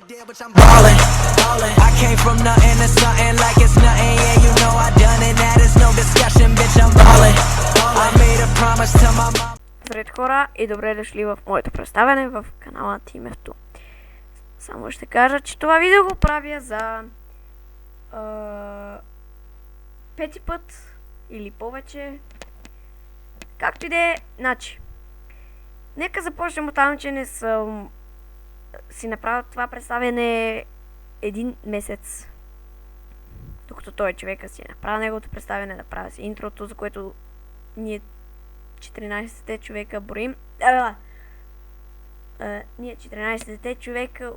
Bitch, I'm ballin', ballin'. I came from nothing to something like it's nothing. Yeah, you know I done it. That is no discussion. Bitch, I'm ballin', ballin'. I made a promise to my mom. Здравейте хора и добре дошли в моето представяне в канала Team F2. Само ще кажа, че това видео го правя за пети път или повече. Както и да е, значи. Нека започнем от там, че не съм си направил това представяне един месец. Докато той човека си е направил неговото представяне, направя си интрото, за което ние 14-те човека броим. Ние 14-те човека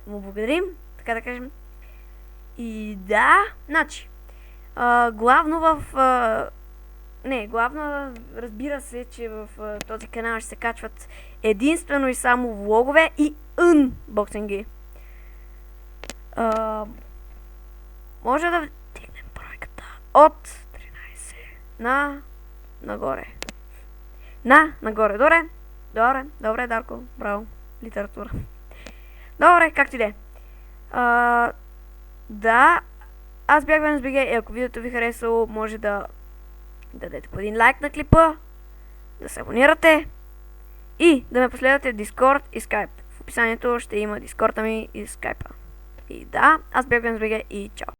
му благодарим, така да кажем. И да, значи, главно разбира се, че в този канал ще се качват единствено и само влогове и унбоксинги. Може да вдигнем бройката от 13 на нагоре. Нагоре. Добре, Дарко. Браво. Литература. Добре, както и де. Да, аз бях ВНСБГ и ако видеото ви харесало, може да дадете по един лайк на клипа, да се абонирате и да ме последвате в Discord и Skype. В описанието ще има Discord ми и Skype. И да, аз бях ВНСБГ и чао.